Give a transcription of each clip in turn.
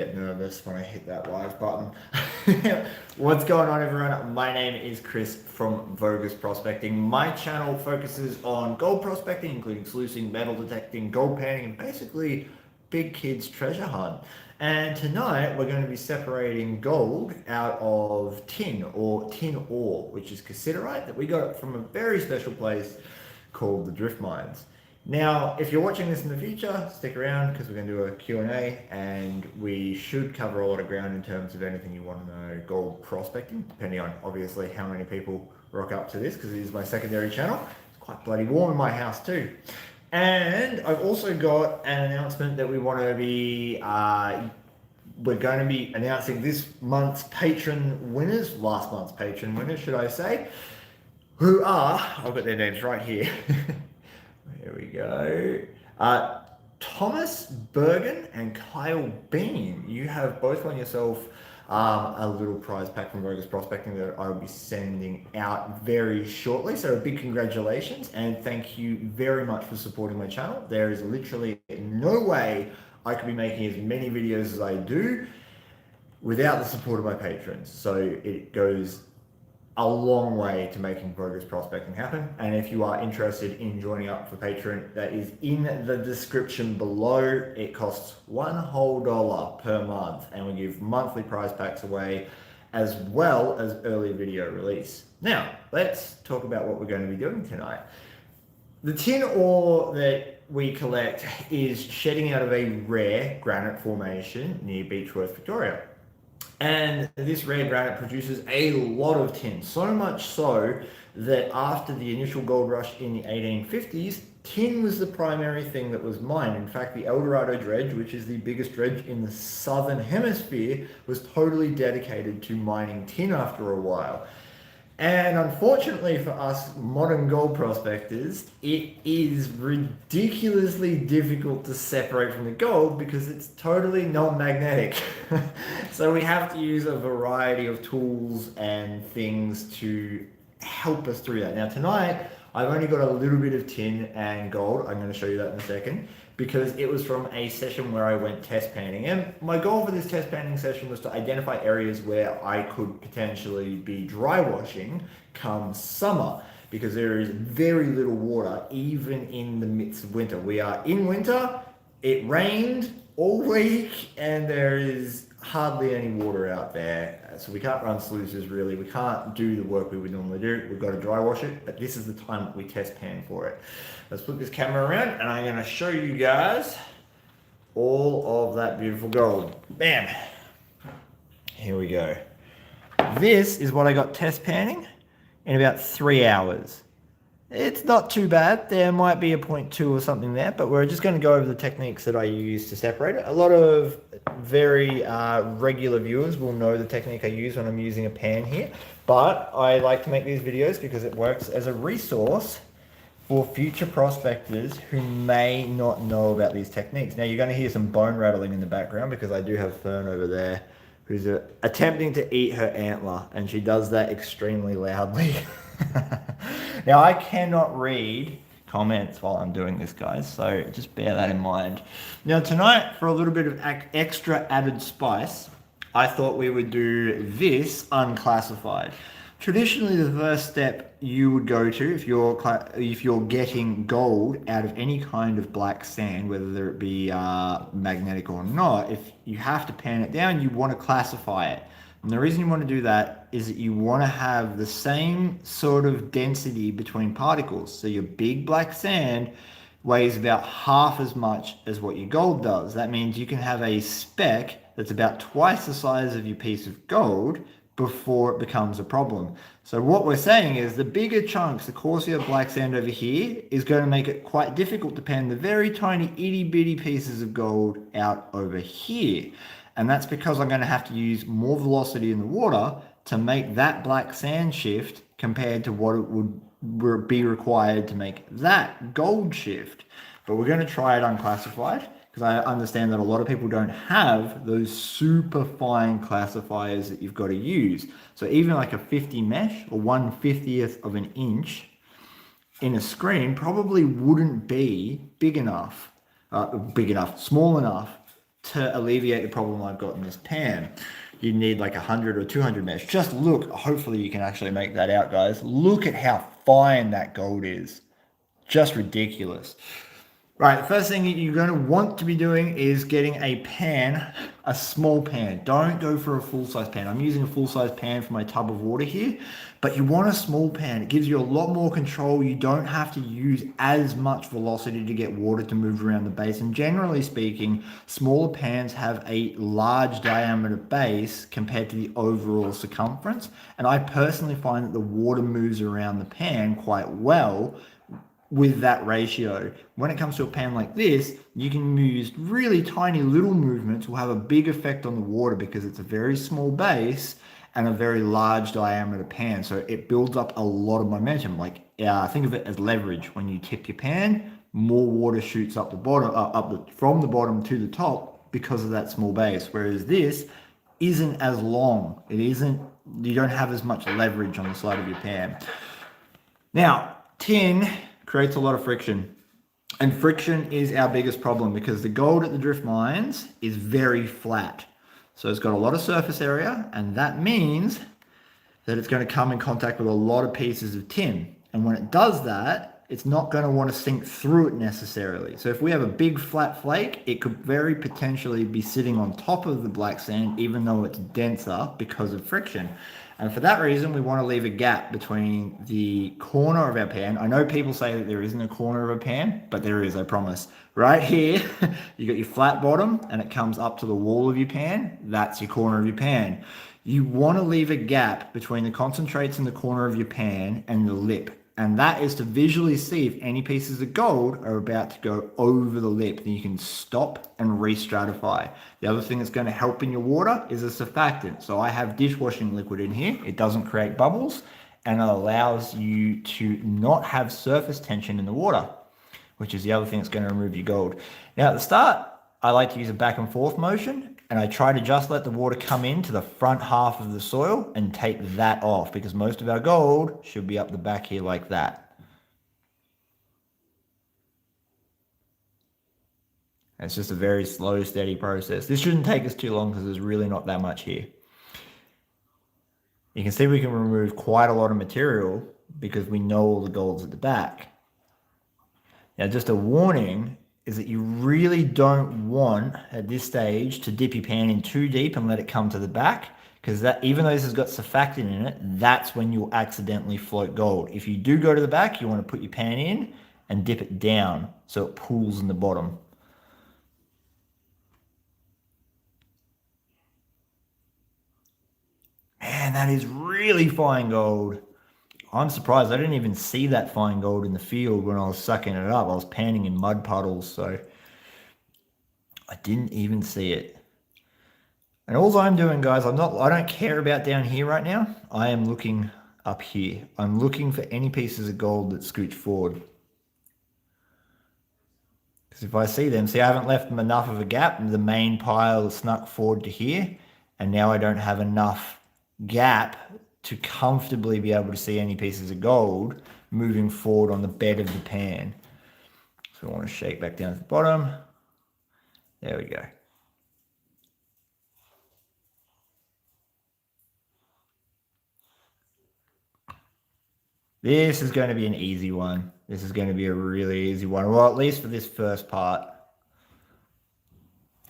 Get nervous when I hit that live button. What's going on, everyone? My name is Chris from Vo-Gus Prospecting. My channel focuses on gold prospecting, including sluicing, metal detecting, gold panning, and basically big kids treasure hunt. And tonight we're going to be separating gold out of tin or tin ore, which is cassiterite that we got from a very special place called the Drift Mines. Now, if you're watching this in the future, stick around because we're going to do a Q&A and we should cover a lot of ground in terms of anything you want to know gold prospecting, depending on obviously how many people rock up to this because it is my secondary channel. It's quite bloody warm in my house too. And I've also got an announcement that we're going to be announcing this month's patron winners, last month's patron winners, should I say, who are, I've got their names right here. Here we go. Thomas Bergen and Kyle Bean. You have both won yourself a little prize pack from Vo-Gus Prospecting that I will be sending out very shortly. So a big congratulations and thank you very much for supporting my channel. There is literally no way I could be making as many videos as I do without the support of my patrons. So it goes a long way to making Vo-Gus Prospecting happen. And if you are interested in joining up for Patreon, that is in the description below. It costs $1 per month and we give monthly prize packs away as well as early video release. Now, let's talk about what we're going to be doing tonight. The tin ore that we collect is shedding out of a rare granite formation near Beechworth, Victoria. And this rare granite produces a lot of tin, so much so that after the initial gold rush in the 1850s, tin was the primary thing that was mined. In fact, the Eldorado dredge, which is the biggest dredge in the southern hemisphere, was totally dedicated to mining tin after a while. And unfortunately for us modern gold prospectors, it is ridiculously difficult to separate from the gold because it's totally non-magnetic. So we have to use a variety of tools and things to help us through that. Now tonight, I've only got a little bit of tin and gold. I'm going to show you that in a second because it was from a session where I went test panning. And my goal for this test panning session was to identify areas where I could potentially be dry washing come summer because there is very little water even in the midst of winter. We are in winter, it rained all week and there is hardly any water out there. So we can't run sluices really. We can't do the work we would normally do. We've got to dry wash it, but this is the time that we test pan for it. Let's put this camera around and I'm going to show you guys all of that beautiful gold. Bam! Here we go. This is what I got test panning in about 3 hours. It's not too bad. There might be a 0.2 or something there, but we're just going to go over the techniques that I use to separate it. A lot of very regular viewers will know the technique I use when I'm using a pan here, but I like to make these videos because it works as a resource for future prospectors who may not know about these techniques. Now you're going to hear some bone rattling in the background because I do have Fern over there who's attempting to eat her antler, and she does that extremely loudly. Now I cannot read comments while I'm doing this, guys, so just bear that in mind. Now tonight, for a little bit of extra added spice, I thought we would do this unclassified. Traditionally, the first step you would go to if you're getting gold out of any kind of black sand, whether it be magnetic or not, if you have to pan it down, you want to classify it. And the reason you want to do that is that you want to have the same sort of density between particles. So your big black sand weighs about half as much as what your gold does. That means you can have a speck that's about twice the size of your piece of gold before it becomes a problem. So what we're saying is the bigger chunks, the coarser black sand over here, is going to make it quite difficult to pan the very tiny itty bitty pieces of gold out over here. And that's because I'm going to have to use more velocity in the water to make that black sand shift compared to what it would be required to make that gold shift. But we're going to try it unclassified because I understand that a lot of people don't have those super fine classifiers that you've got to use. So even like a 50 mesh or 1/50th of an inch in a screen probably wouldn't be big enough, small enough to alleviate the problem I've got in this pan, you need like 100 or 200 mesh. Just look, hopefully you can actually make that out, guys. Look at how fine that gold is. Just ridiculous. Right, the first thing you're going to want to be doing is getting a pan, a small pan. Don't go for a full-size pan. I'm using a full-size pan for my tub of water here, but you want a small pan. It gives you a lot more control. You don't have to use as much velocity to get water to move around the base. And generally speaking, smaller pans have a large diameter base compared to the overall circumference. And I personally find that the water moves around the pan quite well with that ratio. When it comes to a pan like this, you can use really tiny little movements will have a big effect on the water because it's a very small base and a very large diameter pan. So it builds up a lot of momentum. Like think of it as leverage. When you tip your pan, more water shoots up the bottom, from the bottom to the top because of that small base. Whereas this isn't as long. You don't have as much leverage on the side of your pan. Now, tin creates a lot of friction. And friction is our biggest problem because the gold at the drift mines is very flat. So it's got a lot of surface area, and that means that it's going to come in contact with a lot of pieces of tin. And when it does that, it's not going to want to sink through it necessarily. So if we have a big flat flake, it could very potentially be sitting on top of the black sand, even though it's denser because of friction. And for that reason, we want to leave a gap between the corner of our pan. I know people say that there isn't a corner of a pan, but there is, I promise. Right here, you got your flat bottom and it comes up to the wall of your pan. That's your corner of your pan. You want to leave a gap between the concentrates in the corner of your pan and the lip. And that is to visually see if any pieces of gold are about to go over the lip. Then you can stop and re-stratify. The other thing that's going to help in your water is a surfactant. So I have dishwashing liquid in here. It doesn't create bubbles and it allows you to not have surface tension in the water, which is the other thing that's going to remove your gold. Now at the start, I like to use a back and forth motion, and I try to just let the water come into the front half of the soil and take that off because most of our gold should be up the back here like that. And it's just a very slow, steady process. This shouldn't take us too long because there's really not that much here. You can see we can remove quite a lot of material because we know all the gold's at the back. Now, just a warning is that you really don't want at this stage to dip your pan in too deep and let it come to the back, because that, even though this has got surfactant in it, that's when you'll accidentally float gold. If you do go to the back, you want to put your pan in and dip it down so it pools in the bottom. Man, that is really fine gold. I'm surprised I didn't even see that fine gold in the field when I was sucking it up. I was panning in mud puddles, so I didn't even see it. And all I'm doing, guys, I don't care about down here right now. I am looking up here. I'm looking for any pieces of gold that scooch forward. Because if I see them, see, I haven't left them enough of a gap. The main pile is snuck forward to here, and now I don't have enough gap to comfortably be able to see any pieces of gold moving forward on the bed of the pan. So I want to shake back down to the bottom. There we go. This is going to be an easy one. This is going to be a really easy one. Well, at least for this first part.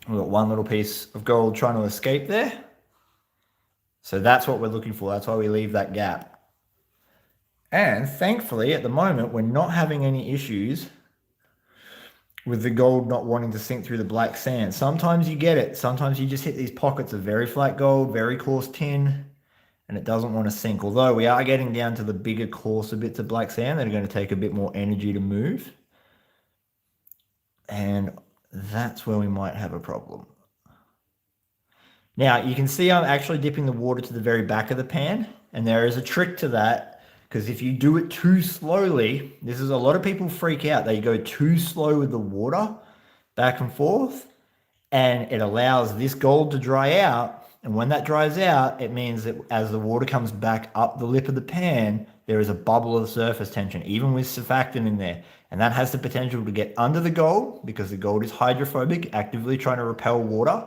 We've got one little piece of gold trying to escape there. So that's what we're looking for. That's why we leave that gap. And thankfully, at the moment, we're not having any issues with the gold not wanting to sink through the black sand. Sometimes you get it. Sometimes you just hit these pockets of very flat gold, very coarse tin, and it doesn't want to sink. Although we are getting down to the bigger, coarser bits of black sand that are going to take a bit more energy to move. And that's where we might have a problem. Now, you can see I'm actually dipping the water to the very back of the pan, and there is a trick to that, because if you do it too slowly, this is a lot of people freak out. They go too slow with the water back and forth, and it allows this gold to dry out, and when that dries out, it means that as the water comes back up the lip of the pan, there is a bubble of surface tension, even with surfactant in there. And that has the potential to get under the gold because the gold is hydrophobic, actively trying to repel water,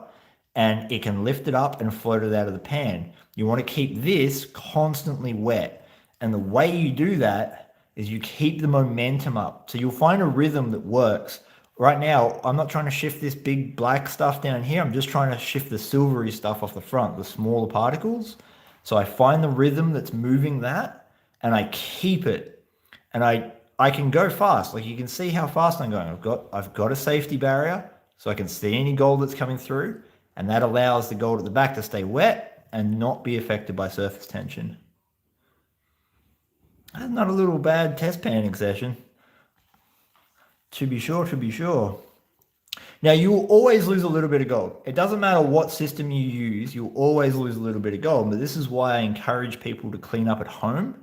and it can lift it up and float it out of the pan. You want to keep this constantly wet. And the way you do that is you keep the momentum up. So you'll find a rhythm that works. Right now, I'm not trying to shift this big black stuff down here. I'm just trying to shift the silvery stuff off the front, the smaller particles. So I find the rhythm that's moving that and I keep it. And I can go fast. Like you can see how fast I'm going. I've got a safety barrier so I can see any gold that's coming through. And that allows the gold at the back to stay wet and not be affected by surface tension. That's not a little bad test panning session. To be sure, to be sure. Now, you will always lose a little bit of gold. It doesn't matter what system you use, you'll always lose a little bit of gold. But this is why I encourage people to clean up at home.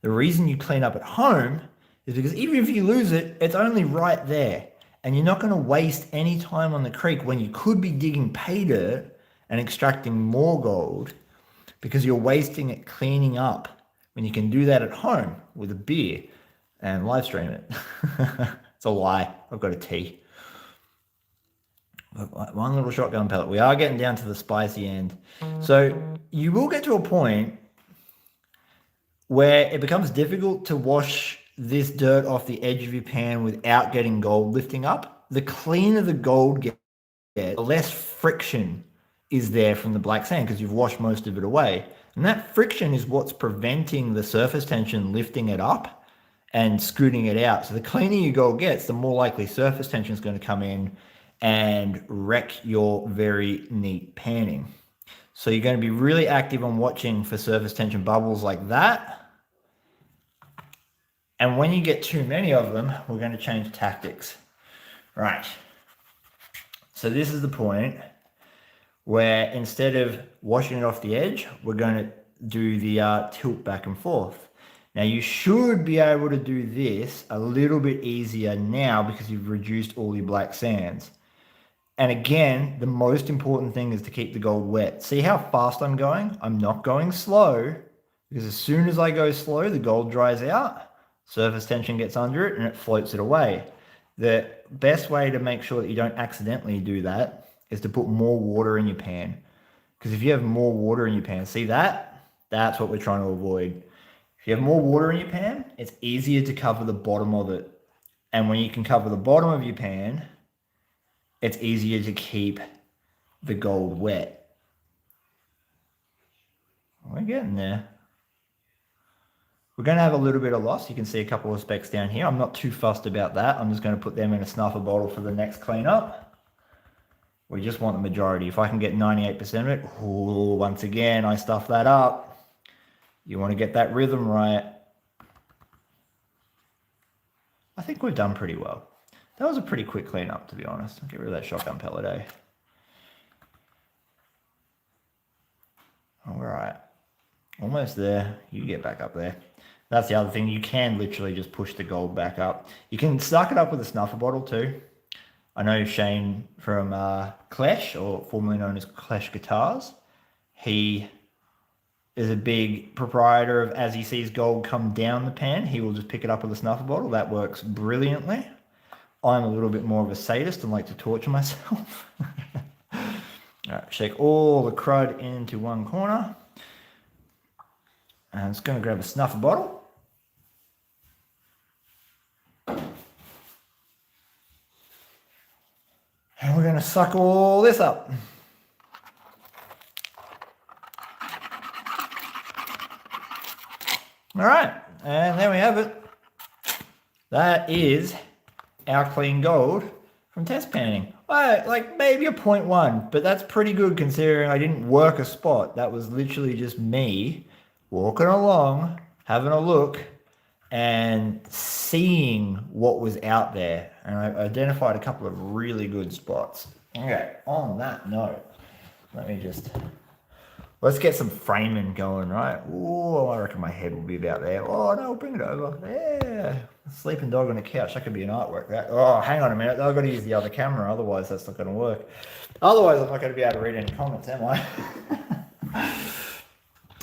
The reason you clean up at home is because even if you lose it, it's only right there. And you're not going to waste any time on the creek when you could be digging pay dirt and extracting more gold because you're wasting it cleaning up when you can do that at home with a beer and live stream it. It's a lie. I've got a tea. One little shotgun pellet. We are getting down to the spicy end. So you will get to a point where it becomes difficult to wash this dirt off the edge of your pan without getting gold lifting up. The cleaner the gold gets, the less friction is there from the black sand because you've washed most of it away. And that friction is what's preventing the surface tension lifting it up and scooting it out. So the cleaner your gold gets, the more likely surface tension is going to come in and wreck your very neat panning. So you're going to be really active on watching for surface tension bubbles like that. And when you get too many of them, we're going to change tactics. Right. So this is the point where instead of washing it off the edge, we're going to do the tilt back and forth. Now you should be able to do this a little bit easier now because you've reduced all your black sands. And again, the most important thing is to keep the gold wet. See how fast I'm going? I'm not going slow because as soon as I go slow, the gold dries out. Surface tension gets under it and it floats it away. The best way to make sure that you don't accidentally do that is to put more water in your pan. Because if you have more water in your pan, see that? That's what we're trying to avoid. If you have more water in your pan, it's easier to cover the bottom of it. And when you can cover the bottom of your pan, it's easier to keep the gold wet. We're getting there. We're going to have a little bit of loss. You can see a couple of specks down here. I'm not too fussed about that. I'm just going to put them in a snuffer bottle for the next cleanup. We just want the majority. If I can get 98% of it, ooh, once again, I stuff that up. You want to get that rhythm right. I think we've done pretty well. That was a pretty quick cleanup, to be honest. I'll get rid of that shotgun pellet, eh? All right. Almost there. You get back up there. That's the other thing. You can literally just push the gold back up. You can suck it up with a snuffer bottle too. I know Shane from Clash, or formerly known as Clash Guitars. He is a big proprietor of, as he sees gold come down the pan, he will just pick it up with a snuffer bottle. That works brilliantly. I'm a little bit more of a sadist and like to torture myself. All right, shake all the crud into one corner. And I'm just going to grab a snuffer bottle. And we're going to suck all this up. All right, and there we have it. That is our clean gold from test panning. Like maybe a 0.1, but that's pretty good considering I didn't work a spot. That was literally just me walking along, having a look, and seeing what was out there. And I identified a couple of really good spots. Okay, on that note, let's get some framing going, right? Oh, I reckon my head will be about there. Oh, no, bring it over. Yeah, sleeping dog on a couch. That could be an artwork. Oh, hang on a minute. I've got to use the other camera. Otherwise, that's not going to work. Otherwise, I'm not going to be able to read any comments, am I?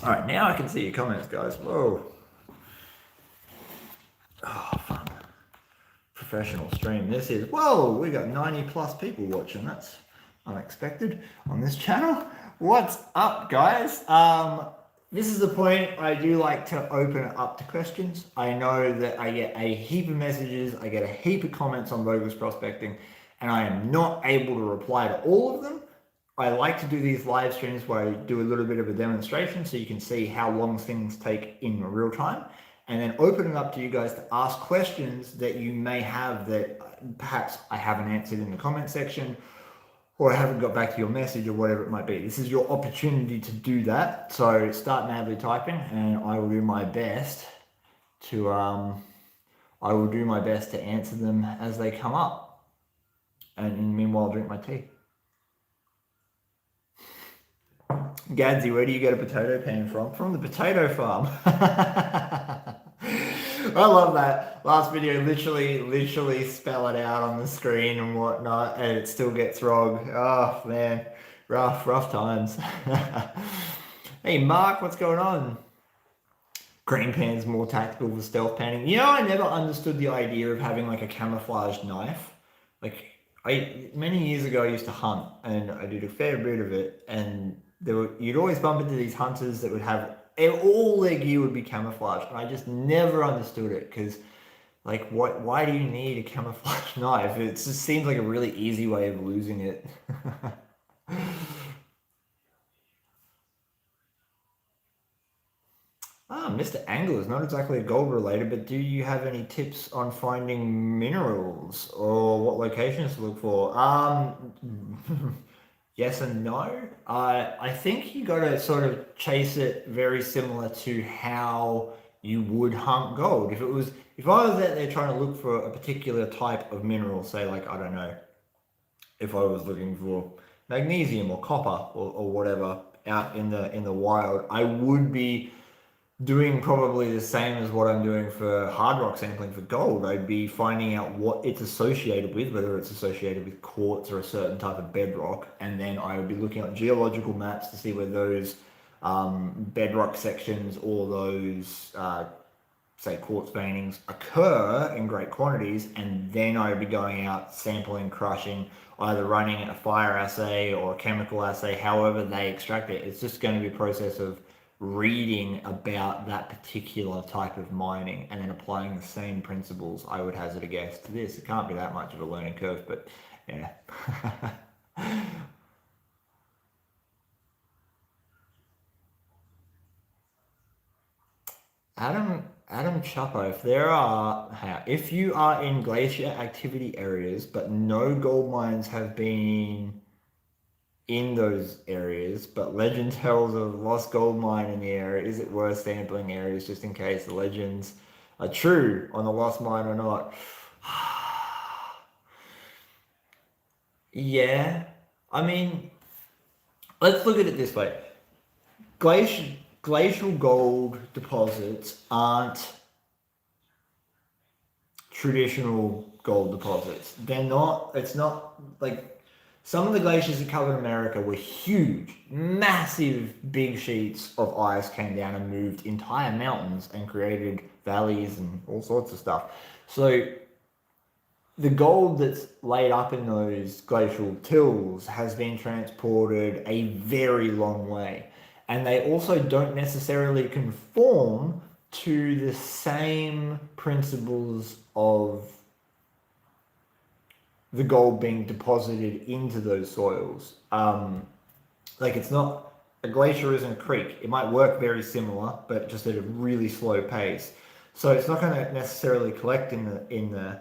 All right, now I can see your comments, guys. Whoa. Oh, fun. professional stream this is. Whoa, we got 90 plus people watching. That's unexpected on this channel. What's up, guys? This is the point I do like to open it up to questions. I know that I get a heap of messages, I get a heap of comments on Vo-Gus prospecting, and I am not able to reply to all of them. I like to do these live streams where I do a little bit of a demonstration so you can see how long things take in real time, and then open it up to you guys to ask questions that you may have that perhaps I haven't answered in the comment section, or I haven't got back to your message, or whatever it might be. This is your opportunity to do that. So start madly typing, and I will do my best to answer them as they come up. And meanwhile, drink my tea. Gadsy, where do you get a potato pan from? From the potato farm. I love that. Last video, literally spell it out on the screen and whatnot, and it still gets wrong. Oh man, rough times. Hey Mark, what's going on? Green pan's more tactical for stealth panning. You know, I never understood the idea of having like a camouflaged knife. Like, many years ago I used to hunt, and I did a fair bit of it, and you'd always bump into these hunters that would have all their gear would be camouflaged, and I just never understood it, because like, why do you need a camouflage knife? It just seems like a really easy way of losing it. Mr. Angler is not exactly gold related, but do you have any tips on finding minerals or what locations to look for? Yes and no. I think you got to sort of chase it very similar to how you would hunt gold. If I was out there trying to look for a particular type of mineral, say like, I don't know, if I was looking for magnesium or copper or whatever out in the wild, I would be doing probably the same as what I'm doing for hard rock sampling for gold. I'd be finding out what it's associated with, whether it's associated with quartz or a certain type of bedrock, and then I would be looking at geological maps to see where those bedrock sections or those say quartz veinings occur in great quantities, and then I would be going out sampling, crushing, either running a fire assay or a chemical assay, however they extract it. It's just going to be a process of reading about that particular type of mining and then applying the same principles, I would hazard a guess, to this. It can't be that much of a learning curve, but yeah. Adam Chapo, if you are in glacier activity areas but no gold mines have been in those areas, but legend tells of lost gold mine in the area, is it worth sampling areas just in case the legends are true on the lost mine or not? Yeah, I mean, let's look at it this way. Glacial gold deposits aren't traditional gold deposits. It's not like, some of the glaciers that covered America were huge, massive, big sheets of ice came down and moved entire mountains and created valleys and all sorts of stuff. So the gold that's laid up in those glacial tills has been transported a very long way. And they also don't necessarily conform to the same principles of the gold being deposited into those soils. Like, it's not, a glacier isn't a creek. It might work very similar, but just at a really slow pace. So it's not going to necessarily collect in the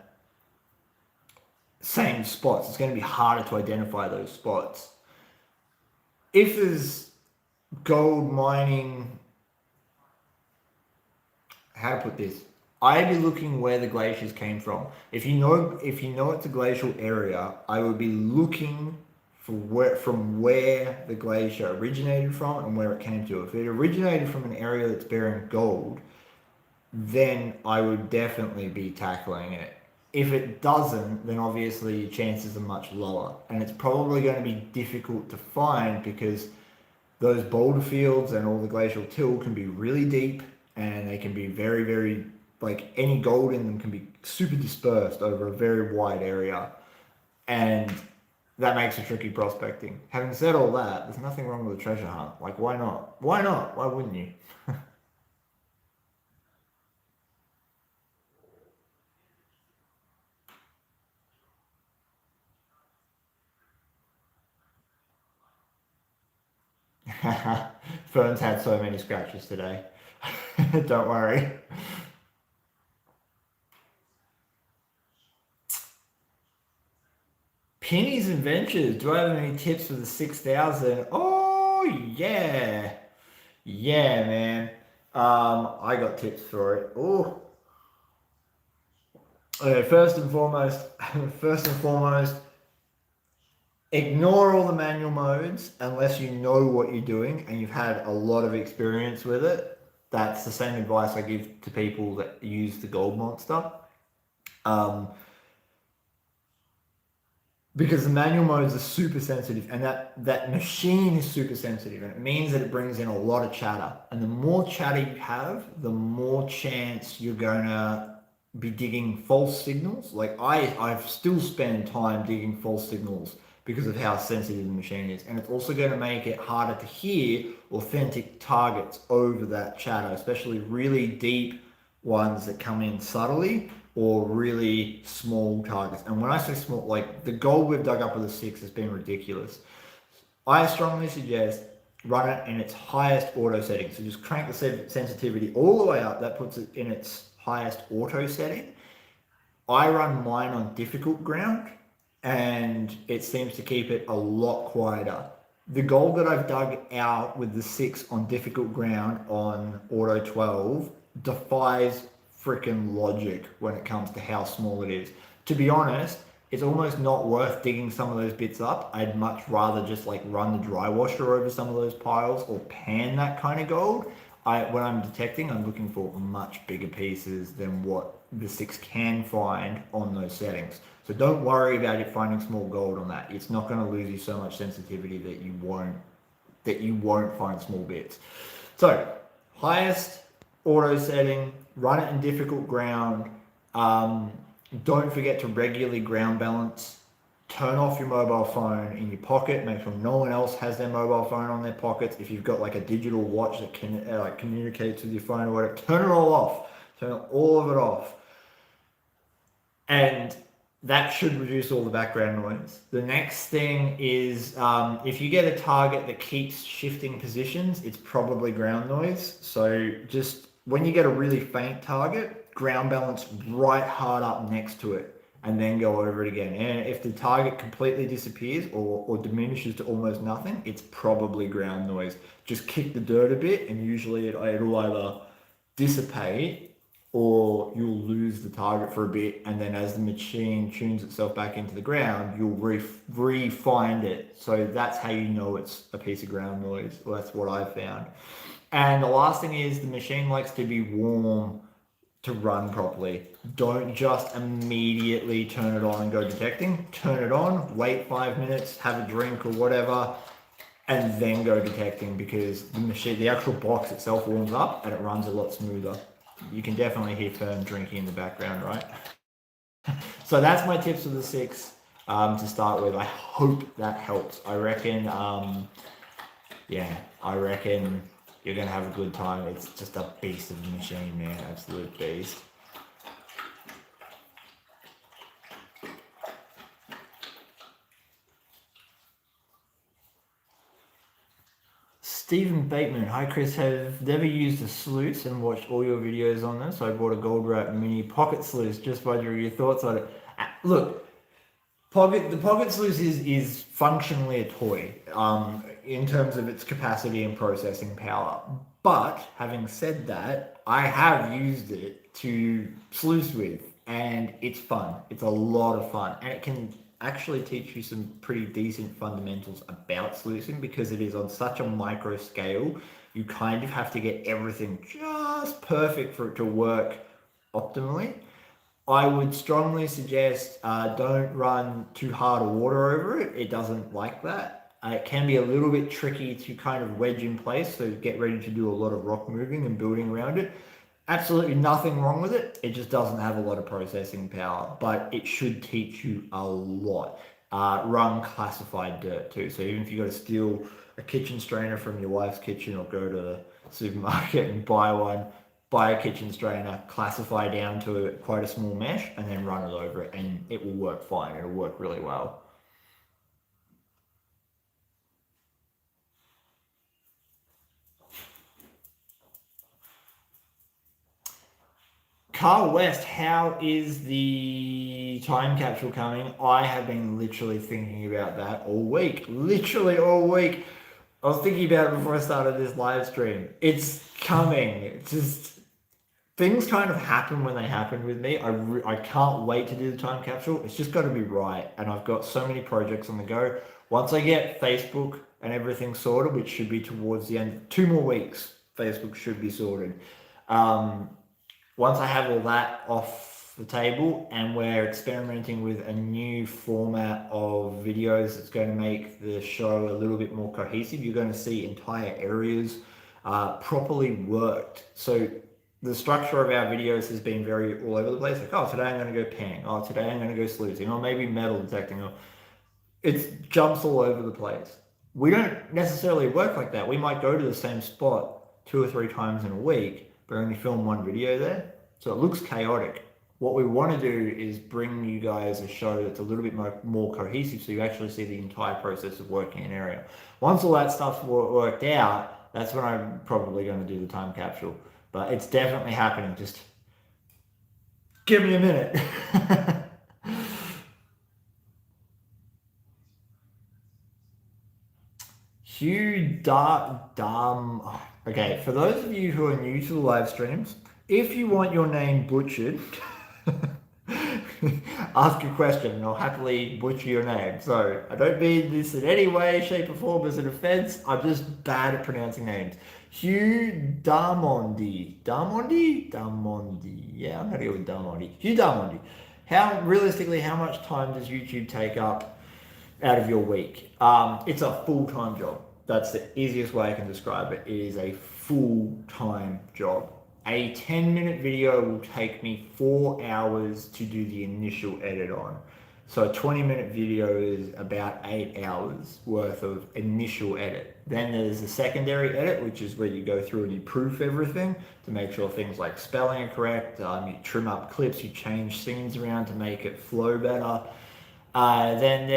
same spots. It's going to be harder to identify those spots. If there's gold mining, how to put this? I'd be looking where the glaciers came from. If you know it's a glacial area, I would be looking from where the glacier originated from and where it came to. If it originated from an area that's bearing gold, then I would definitely be tackling it. If it doesn't, then obviously your chances are much lower, and it's probably going to be difficult to find because those boulder fields and all the glacial till can be really deep, and they can be very, very like any gold in them can be super dispersed over a very wide area, and that makes it tricky prospecting. Having said all that, there's nothing wrong with a treasure hunt. Like, why not? Why not? Why wouldn't you? Fern's had so many scratches today. Don't worry. Penny's Adventures. Do I have any tips for the 6,000? Oh, yeah. Yeah, man. I got tips for it. Oh, okay, first and foremost, ignore all the manual modes unless you know what you're doing and you've had a lot of experience with it. That's the same advice I give to people that use the gold monster. Um, because the manual modes are super sensitive and that machine is super sensitive and it means that it brings in a lot of chatter, and the more chatter you have, the more chance you're going to be digging false signals. Like I've still spent time digging false signals because of how sensitive the machine is, and it's also going to make it harder to hear authentic targets over that chatter, especially really deep ones that come in subtly or really small targets. And when I say small, like the gold we've dug up with a 6 has been ridiculous. I strongly suggest run it in its highest auto setting. So just crank the sensitivity all the way up. That puts it in its highest auto setting. I run mine on difficult ground and it seems to keep it a lot quieter. The gold that I've dug out with the 6 on difficult ground on auto 12 defies freaking logic when it comes to how small it is. To be honest, it's almost not worth digging some of those bits up. I'd much rather just like run the dry washer over some of those piles or pan that kind of gold. When I'm detecting, I'm looking for much bigger pieces than what the 6 can find on those settings. So don't worry about it finding small gold on that. It's not going to lose you so much sensitivity that you won't find small bits. So highest auto setting, run it in difficult ground. Don't forget to regularly ground balance. Turn off your mobile phone in your pocket. Make sure no one else has their mobile phone on their pockets. If you've got like a digital watch that can like communicates with your phone or whatever, turn it all off. Turn all of it off. And that should reduce all the background noise. The next thing is if you get a target that keeps shifting positions, it's probably ground noise. So just when you get a really faint target, ground balance right hard up next to it and then go over it again. And if the target completely disappears or diminishes to almost nothing, it's probably ground noise. Just kick the dirt a bit and usually it'll either dissipate or you'll lose the target for a bit, and then as the machine tunes itself back into the ground, you'll re-find it. So that's how you know it's a piece of ground noise. Well, that's what I've found. And the last thing is the machine likes to be warm to run properly. Don't just immediately turn it on and go detecting. Turn it on, wait 5 minutes, have a drink or whatever, and then go detecting, because the actual box itself warms up and it runs a lot smoother. You can definitely hear Fern drinking in the background, right? So that's my tips for the 6 to start with. I hope that helps. I reckon, I reckon you're going to have a good time. It's just a beast of a machine, man. Absolute beast. Stephen Bateman, hi Chris, have never used a sluice and watched all your videos on this. I bought a gold wrap mini pocket sluice. Just wondering your thoughts on it. Look, the pocket sluice is functionally a toy in terms of its capacity and processing power. But having said that, I have used it to sluice with, and it's fun. It's a lot of fun, and it can actually teach you some pretty decent fundamentals about sluicing because it is on such a micro scale. You kind of have to get everything just perfect for it to work optimally. I would strongly suggest don't run too hard water over it. It doesn't like that. It can be a little bit tricky to kind of wedge in place, so get ready to do a lot of rock moving and building around it. Absolutely nothing wrong with it. It just doesn't have a lot of processing power, but it should teach you a lot. Run classified dirt too. So even if you got to steal a kitchen strainer from your wife's kitchen or go to the supermarket and buy one, buy a kitchen strainer, classify down to quite a small mesh, and then run it over it, and it will work fine. It'll work really well. Carl West, how is the time capsule coming? I have been literally thinking about that all week. Literally all week. I was thinking about it before I started this live stream. It's coming. It's just things kind of happen when they happen with me. I can't wait to do the time capsule. It's just got to be right. And I've got so many projects on the go. Once I get Facebook and everything sorted, which should be towards the end, 2 more weeks, Facebook should be sorted. Um, Once I have all that off the table and we're experimenting with a new format of videos that's going to make the show a little bit more cohesive, you're going to see entire areas properly worked. So the structure of our videos has been very all over the place. Like, oh, today I'm going to go panning. Oh, today I'm going to go sluicing. Or maybe metal detecting. Or it jumps all over the place. We don't necessarily work like that. We might go to the same spot 2 or 3 times in a week, but only film one video there. So it looks chaotic. What we want to do is bring you guys a show that's a little bit more cohesive so you actually see the entire process of working an area. Once all that stuff's worked out, that's when I'm probably going to do the time capsule. But it's definitely happening. Just give me a minute. Hugh Okay, for those of you who are new to the live streams, if you want your name butchered, ask a question and I'll happily butcher your name. So I don't mean this in any way, shape, or form as an offense. I'm just bad at pronouncing names. Hugh Darmondi. Darmondi? Darmondi. Yeah, I'm gonna go with Darmondi. Hugh Darmondi. How much time does YouTube take up out of your week? It's a full-time job. That's the easiest way I can describe it. It is a full-time job. A 10-minute video will take me 4 hours to do the initial edit on. So a 20-minute video is about 8 hours worth of initial edit. Then there's the secondary edit, which is where you go through and you proof everything to make sure things like spelling are correct. You trim up clips, you change scenes around to make it flow better. Then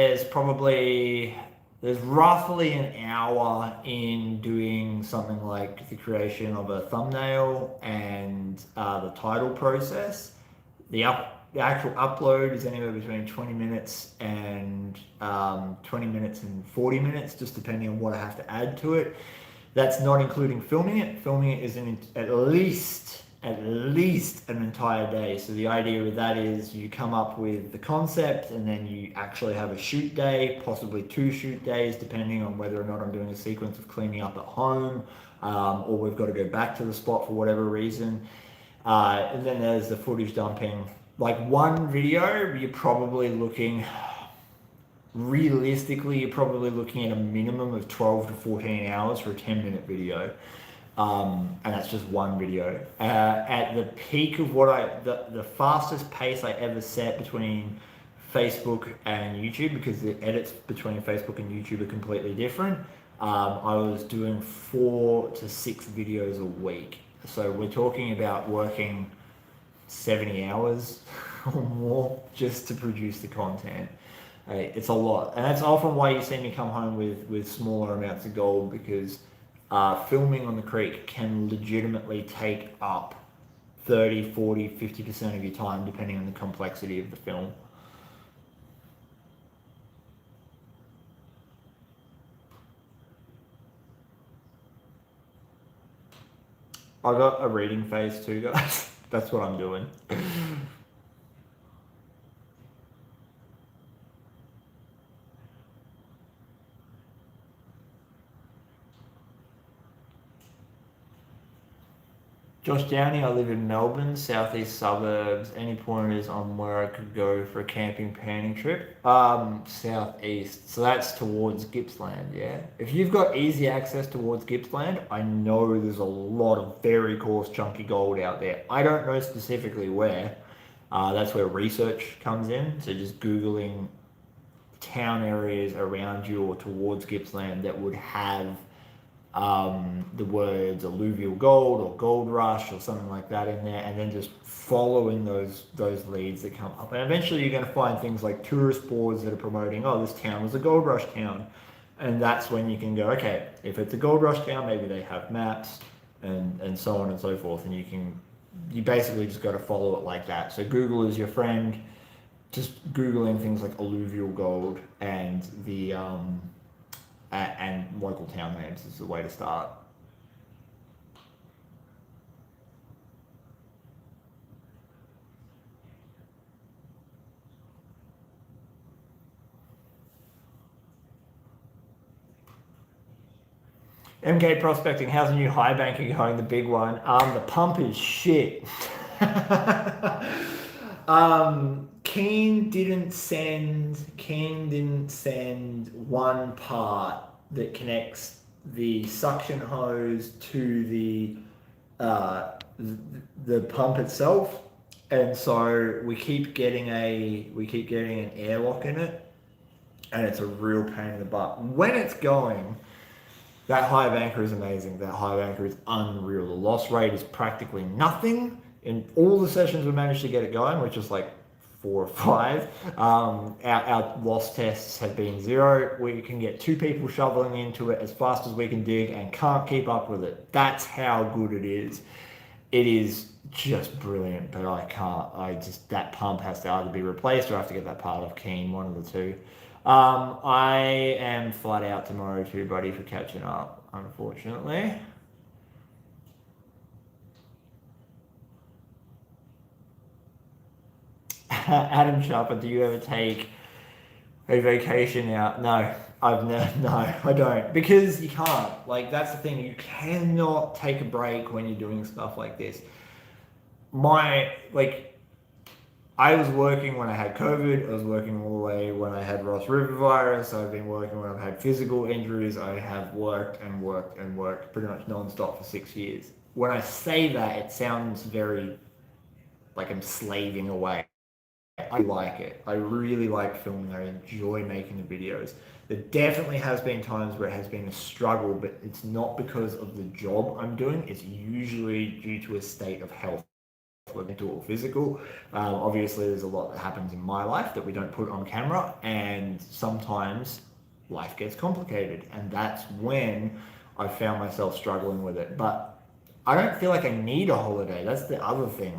there's roughly an hour in doing something like the creation of a thumbnail and the title process. The actual upload is anywhere between 20 minutes and 20 minutes and 40 minutes, just depending on what I have to add to it. That's not including filming it. Filming it is at least an entire day. So the idea with that is you come up with the concept and then you actually have a shoot day, possibly 2 shoot days, depending on whether or not I'm doing a sequence of cleaning up at home, or we've got to go back to the spot for whatever reason. And then there's the footage dumping. Like one video, realistically, you're probably looking at a minimum of 12 to 14 hours for a 10-minute video. And that's just one video. At the peak of the fastest pace I ever set between Facebook and YouTube, because the edits between Facebook and YouTube are completely different, I was doing 4 to 6 videos a week. So we're talking about working 70 hours or more just to produce the content. It's a lot. And that's often why you see me come home with smaller amounts of gold, because filming on the creek can legitimately take up 30, 40, 50% of your time, depending on the complexity of the film. I got a reading phase too, guys. That's what I'm doing. Josh Downey, I live in Melbourne, southeast suburbs. Any pointers on where I could go for a camping panning trip? Southeast. So that's towards Gippsland, yeah. If you've got easy access towards Gippsland, I know there's a lot of very coarse chunky gold out there. I don't know specifically where. That's where research comes in. So just Googling town areas around you or towards Gippsland that would have the words alluvial gold or gold rush or something like that in there, and then just following those leads that come up. And eventually you're going to find things like tourist boards that are promoting, oh, this town was a gold rush town. And that's when you can go, okay, if it's a gold rush town, maybe they have maps and so on and so forth. And you basically just got to follow it like that. So Google is your friend. Just Googling things like alluvial gold and and local town names is the way to start. MK Prospecting, how's the new high banker going, the big one? The pump is shit. Keen didn't send one part that connects the suction hose to the pump itself, and so we keep getting an airlock in it, and it's a real pain in the butt. When it's going, that high banker is amazing. That high banker is unreal. The loss rate is practically nothing. In all the sessions we managed to get it going, which is like 4 or 5, our loss tests have been 0. We can get 2 people shoveling into it as fast as we can dig and can't keep up with it. That's how good it is. It is just brilliant, but that pump has to either be replaced or I have to get that part off Keen, one of the two. I am flat out tomorrow too, buddy, for catching up, unfortunately. Adam Sharper, do you ever take a vacation out? No, no, I don't. Because you can't. Like, that's the thing. You cannot take a break when you're doing stuff like this. I was working when I had COVID. I was working all the way when I had Ross River virus. I've been working when I've had physical injuries. I have worked and worked and worked pretty much non-stop for 6 years. When I say that, it sounds very like I'm slaving away. I like it. I really like filming. I enjoy making the videos. There definitely has been times where it has been a struggle, but it's not because of the job I'm doing. It's usually due to a state of health, mental or physical. Obviously, there's a lot that happens in my life that we don't put on camera, and sometimes life gets complicated, and that's when I found myself struggling with it. But I don't feel like I need a holiday. That's the other thing.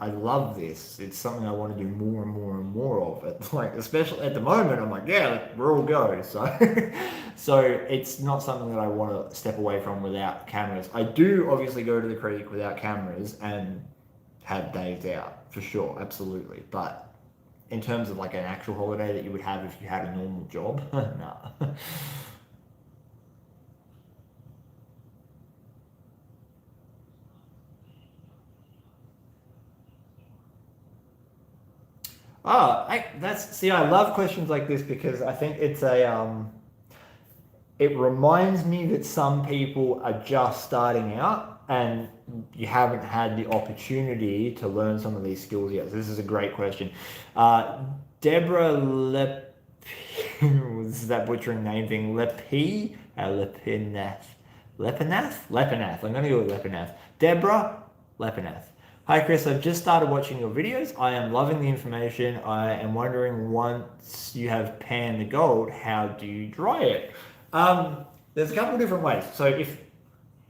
I love this. It's something I want to do more and more and more of. It's like, especially at the moment, I'm like, yeah, we're all go. So, so it's not something that I want to step away from without cameras. I do obviously go to the creek without cameras and have days out for sure, absolutely. But in terms of like an actual holiday that you would have if you had a normal job, nah. I love questions like this because I think it reminds me that some people are just starting out and you haven't had the opportunity to learn some of these skills yet. So this is a great question. Deborah is that butchering name thing? Lepinath. Lepinath. I'm going to go with Lepinath. Deborah Lepinath. Hi Chris, I've just started watching your videos. I am loving the information. I am wondering, once you have panned the gold, how do you dry it? There's a couple of different ways. So if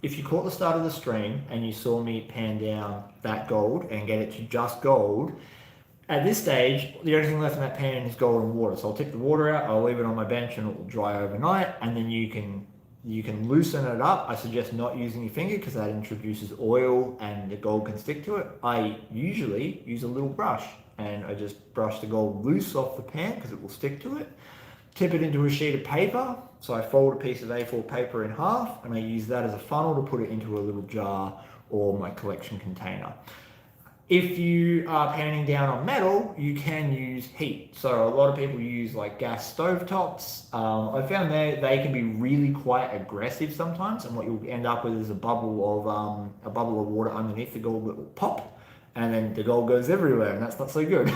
you caught the start of the stream and you saw me pan down that gold and get it to just gold, at this stage, the only thing left in that pan is gold and water. So I'll take the water out, I'll leave it on my bench and it will dry overnight, and then you can loosen it up. I suggest not using your finger because that introduces oil and the gold can stick to it. I usually use a little brush and I just brush the gold loose off the pan because it will stick to it. Tip it into a sheet of paper. So I fold a piece of A4 paper in half and I use that as a funnel to put it into a little jar or my collection container. If you are panning down on metal, you can use heat. So a lot of people use like gas stovetops. I found they can be really quite aggressive sometimes, and what you'll end up with is a bubble of water underneath the gold that will pop, and then the gold goes everywhere, and that's not so good.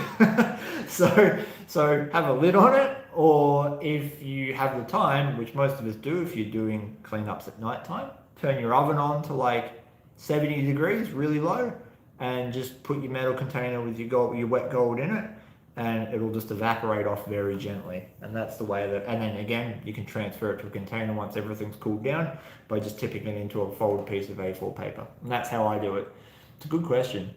so have a lid on it, or if you have the time, which most of us do, if you're doing cleanups at night time, turn your oven on to like 70 degrees, really low, and just put your metal container with your wet gold in it, and it'll just evaporate off very gently. And that's the way that, and then again, you can transfer it to a container once everything's cooled down by just tipping it into a folded piece of A4 paper. And that's how I do it. It's a good question.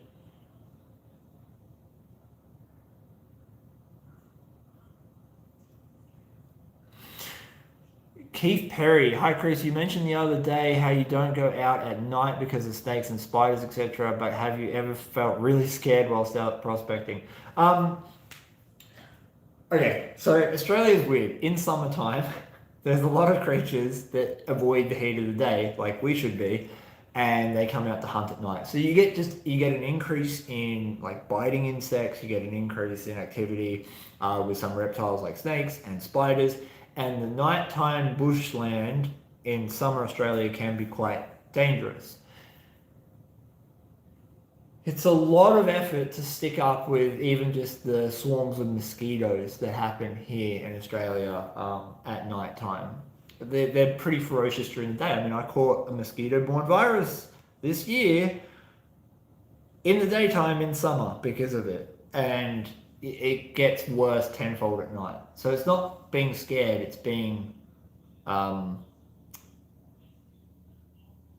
Keith Perry, hi Chris, you mentioned the other day how you don't go out at night because of snakes and spiders, etc. But have you ever felt really scared whilst out prospecting? Okay, so Australia is weird. In summertime, there's a lot of creatures that avoid the heat of the day, like we should be, and they come out to hunt at night. So you get an increase in like biting insects, you get an increase in activity with some reptiles like snakes and spiders. And the nighttime bushland in summer Australia can be quite dangerous. It's a lot of effort to stick up with even just the swarms of mosquitoes that happen here in Australia at night time. They're pretty ferocious during the day. I mean, I caught a mosquito-borne virus this year in the daytime in summer because of it. And it gets worse tenfold at night. So it's not being scared, it's being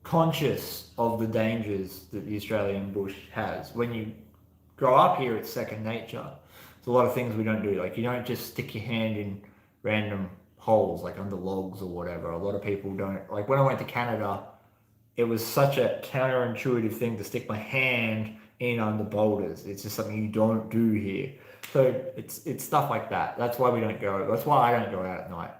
conscious of the dangers that the Australian bush has. When you grow up here, it's second nature. There's a lot of things we don't do. Like you don't just stick your hand in random holes, like under logs or whatever. A lot of people don't. Like when I went to Canada, it was such a counterintuitive thing to stick my hand in under boulders. It's just something you don't do here. So it's stuff like that. That's why we don't go. That's why I don't go out at night.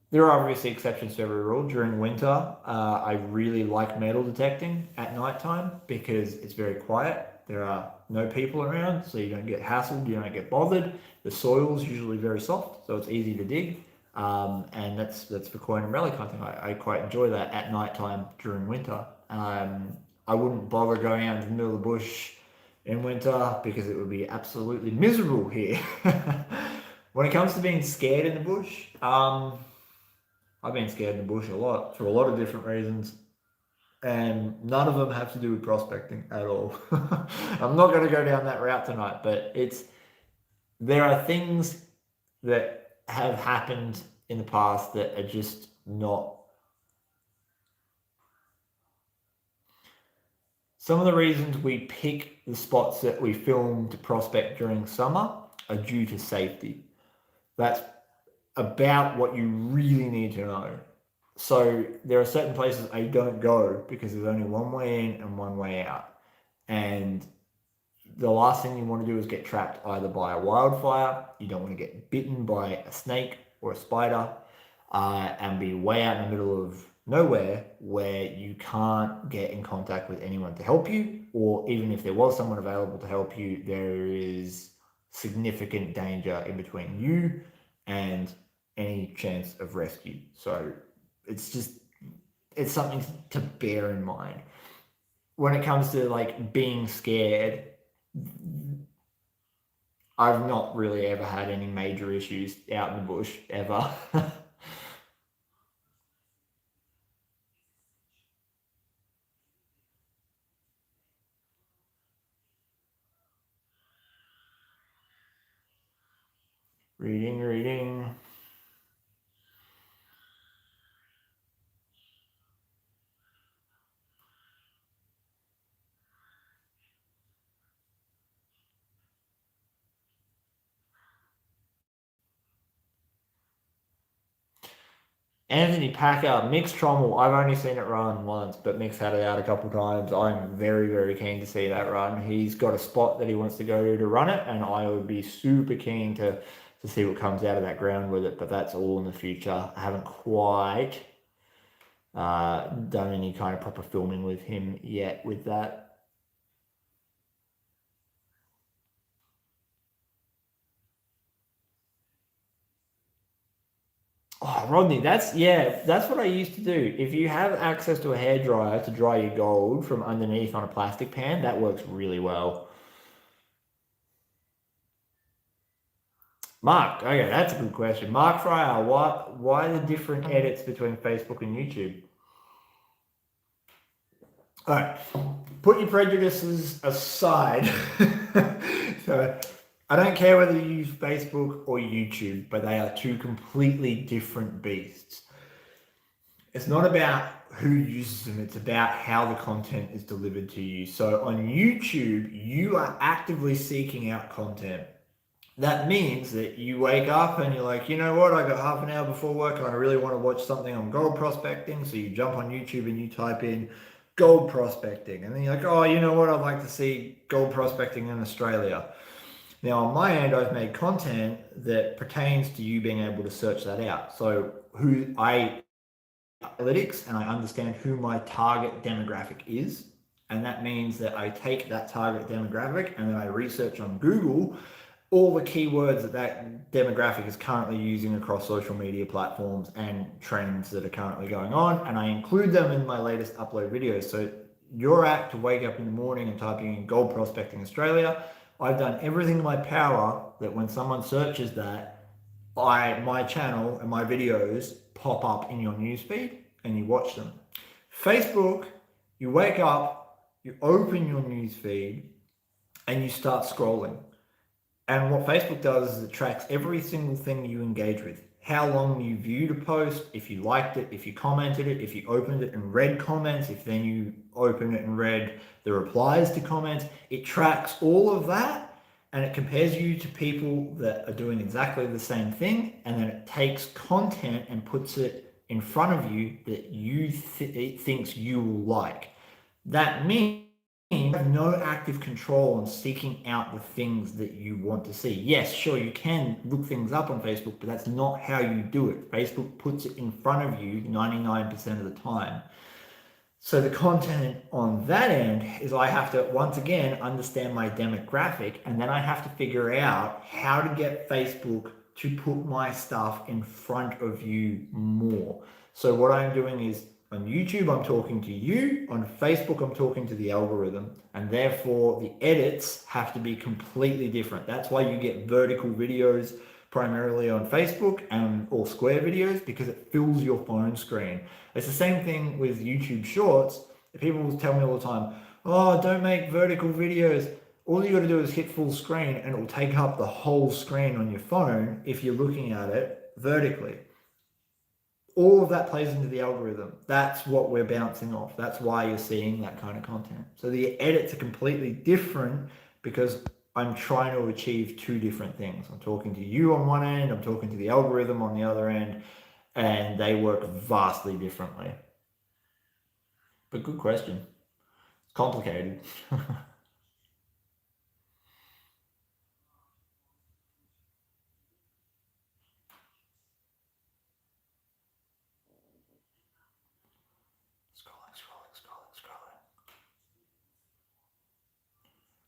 There are obviously exceptions to every rule. During winter, I really like metal detecting at nighttime because it's very quiet. There are no people around, so you don't get hassled, you don't get bothered. The soil's usually very soft, so it's easy to dig. And that's for coin and relic hunting. I quite enjoy that at nighttime during winter. I wouldn't bother going out into the middle of the bush in winter because it would be absolutely miserable here. When it comes to being scared in the bush, I've been scared in the bush a lot for a lot of different reasons, and none of them have to do with prospecting at all. I'm not going to go down that route tonight, but there are things that have happened in the past that are just not. Some of the reasons we pick the spots that we film to prospect during summer are due to safety. That's about what you really need to know. So there are certain places I don't go because there's only one way in and one way out. And the last thing you want to do is get trapped either by a wildfire, you don't want to get bitten by a snake or a spider, and be way out in the middle of nowhere where you can't get in contact with anyone to help you, or even if there was someone available to help you, there is significant danger in between you and any chance of rescue. So it's something to bear in mind. When it comes to like being scared, I've not really ever had any major issues out in the bush ever. Reading. Anthony Packer, Mick's trommel. I've only seen it run once, but Mick's had it out a couple times. I'm very, very keen to see that run. He's got a spot that he wants to go to run it, and I would be super keen to see what comes out of that ground with it, but that's all in the future. I haven't quite done any kind of proper filming with him yet with that. Oh, Rodney, that's what I used to do. If you have access to a hairdryer to dry your gold from underneath on a plastic pan, that works really well. Mark, okay, that's a good question. Mark Fryer, why the different edits between Facebook and YouTube? All right, put your prejudices aside. So, I don't care whether you use Facebook or YouTube, but they are two completely different beasts. It's not about who uses them, it's about how the content is delivered to you. So on YouTube, you are actively seeking out content. That means that you wake up and you're like, you know what, I got half an hour before work and I really want to watch something on gold prospecting. So you jump on YouTube and you type in gold prospecting. And then you're like, oh, you know what, I'd like to see gold prospecting in Australia. Now, on my end, I've made content that pertains to you being able to search that out. So who I analytics and I understand who my target demographic is. And that means that I take that target demographic and then I research on Google all the keywords that that demographic is currently using across social media platforms and trends that are currently going on. And I include them in my latest upload videos. So your act to wake up in the morning and typing in gold prospecting Australia, I've done everything in my power that when someone searches that, my channel and my videos pop up in your newsfeed and you watch them. Facebook, you wake up, you open your newsfeed, and you start scrolling. And what Facebook does is it tracks every single thing you engage with. How long you viewed a post, if you liked it, if you commented it, if you opened it and read comments, if then you opened it and read the replies to comments. It tracks all of that and it compares you to people that are doing exactly the same thing, and then it takes content and puts it in front of you that it thinks you will like. That means you have no active control on seeking out the things that you want to see. Yes, sure, you can look things up on Facebook, but that's not how you do it. Facebook puts it in front of you 99% of the time. So the content on that end is I have to, once again, understand my demographic, and then I have to figure out how to get Facebook to put my stuff in front of you more. So what I'm doing is on YouTube, I'm talking to you. On Facebook, I'm talking to the algorithm. And therefore, the edits have to be completely different. That's why you get vertical videos primarily on Facebook and or square videos, because it fills your phone screen. It's the same thing with YouTube Shorts. People will tell me all the time, oh, don't make vertical videos. All you got to do is hit full screen and it will take up the whole screen on your phone if you're looking at it vertically. All of that plays into the algorithm. That's what we're bouncing off. That's why you're seeing that kind of content. So the edits are completely different because I'm trying to achieve two different things. I'm talking to you on one end, I'm talking to the algorithm on the other end, and they work vastly differently. But good question. It's complicated. Scrolling.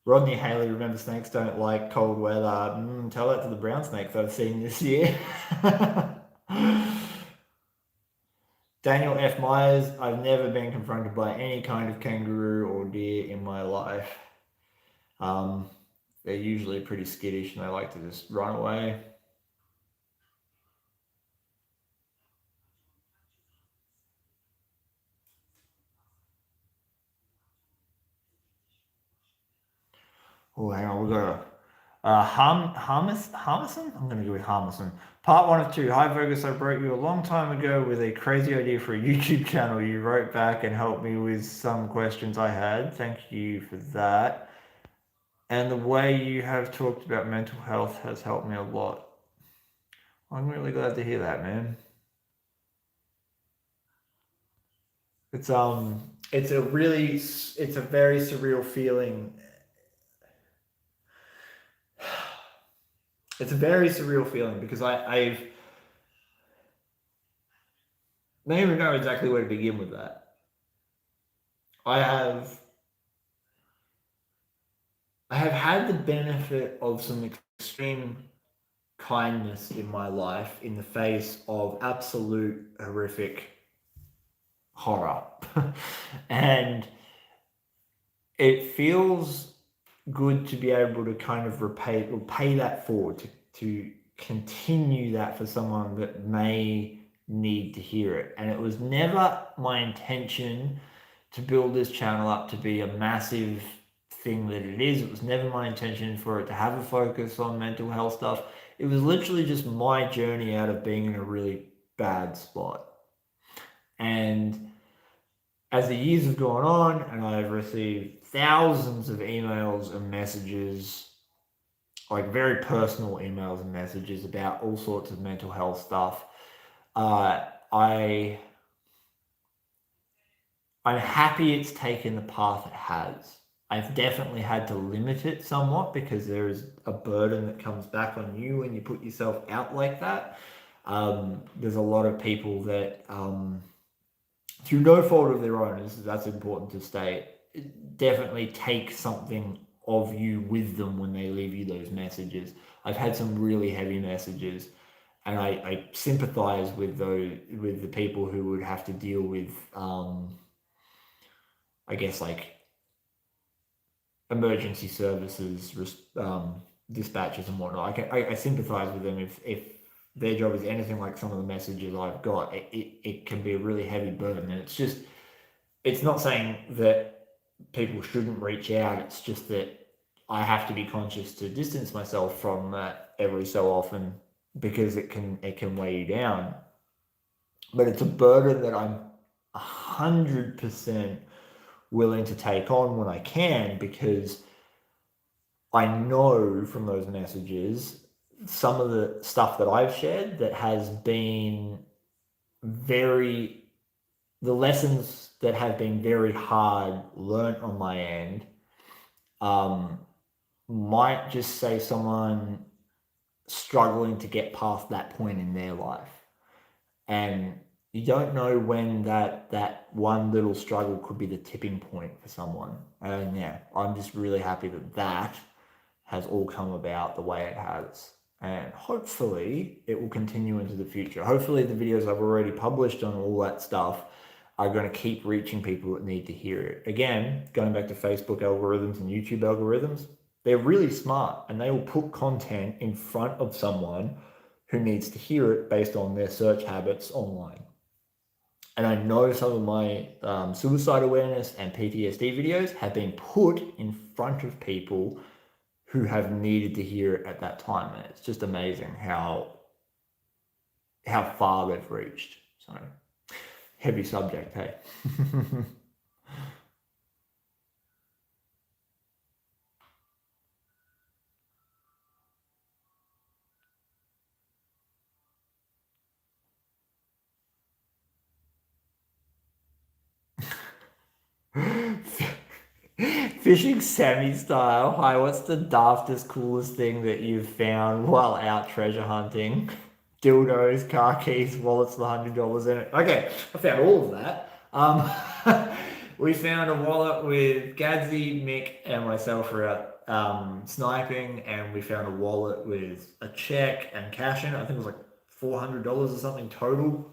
Rodney Haley, remember snakes don't like cold weather. Tell that to the brown snakes I've seen this year. Daniel F. Myers, I've never been confronted by any kind of kangaroo or deer in my life. They're usually pretty skittish and they like to just run away. Oh, hang on, we've got a Harmison? I'm going to go with Harmison. Part one of two. Hi, Vo-Gus. I wrote you a long time ago with a crazy idea for a YouTube channel. You wrote back and helped me with some questions I had. Thank you for that. And the way you have talked about mental health has helped me a lot. I'm really glad to hear that, man. It's it's a very surreal feeling. It's a very surreal feeling because I've don't even know exactly where to begin with that. I have had the benefit of some extreme kindness in my life in the face of absolute horrific horror. And it feels good to be able to kind of repay or pay that forward, to continue that for someone that may need to hear it. And it was never my intention to build this channel up to be a massive thing that it is. It was never my intention for it to have a focus on mental health stuff. It was literally just my journey out of being in a really bad spot. And as the years have gone on and I've received thousands of emails and messages, like very personal emails and messages about all sorts of mental health stuff, I'm happy it's taken the path it has. I've definitely had to limit it somewhat because there is a burden that comes back on you when you put yourself out like that. There's a lot of people that, through no fault of their own, that's important to state, definitely take something of you with them when they leave you those messages. I've had some really heavy messages, and I sympathize with the people who would have to deal with, I guess, like emergency services, dispatches and whatnot. I sympathize with them if their job is anything like some of the messages I've got. It can be a really heavy burden, and it's not saying that people shouldn't reach out. It's just that I have to be conscious to distance myself from that every so often because it can weigh you down. But it's a burden that I'm 100% willing to take on when I can, because I know from those messages some of the stuff that I've shared that has been the lessons that have been very hard learnt on my end, might just say someone struggling to get past that point in their life. And you don't know when that one little struggle could be the tipping point for someone. And yeah, I'm just really happy that has all come about the way it has. And hopefully it will continue into the future. Hopefully the videos I've already published on all that stuff are going to keep reaching people that need to hear it. Again, going back to Facebook algorithms and YouTube algorithms, they're really smart and they will put content in front of someone who needs to hear it based on their search habits online. And I know some of my suicide awareness and PTSD videos have been put in front of people who have needed to hear it at that time. And it's just amazing how far they've reached. So, heavy subject, hey? Fishing Sammy style. Hi, what's the daftest, coolest thing that you've found while out treasure hunting? Dildos, car keys, wallets with $100 in it. Okay, I found all of that. We found a wallet with Gadsy, Mick, and myself were out sniping, and we found a wallet with a check and cash in it. I think it was like $400 or something total,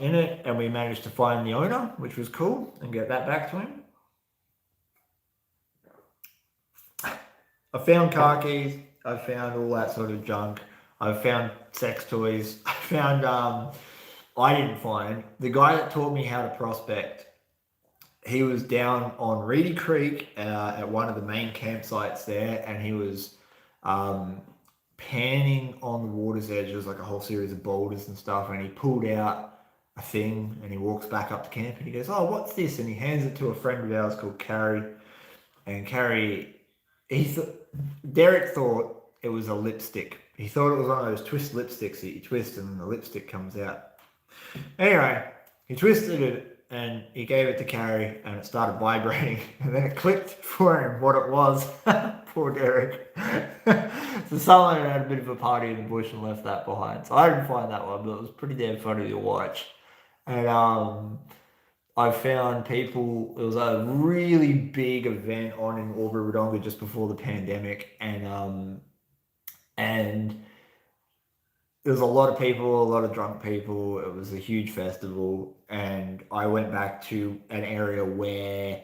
in it, and we managed to find the owner, which was cool, and get that back to him. I found car keys, I found all that sort of junk, I found sex toys, I didn't find, the guy that taught me how to prospect, he was down on Reedy Creek at one of the main campsites there, and he was panning on the water's edge. There's like a whole series of boulders and stuff, and he pulled out a thing and he walks back up to camp and he goes, "Oh, what's this?" And he hands it to a friend of ours called Carrie. And Carrie, Derek thought it was a lipstick. He thought it was one of those twist lipsticks that you twist and the lipstick comes out. Anyway, he twisted it and he gave it to Carrie and it started vibrating, and then it clicked for him what it was. Poor Derek. So someone had a bit of a party in the bush and left that behind. So I didn't find that one, but it was pretty damn funny to watch. And I found people. It was a really big event on in Albury Wodonga just before the pandemic, and there was a lot of people, a lot of drunk people. It was a huge festival, and I went back to an area where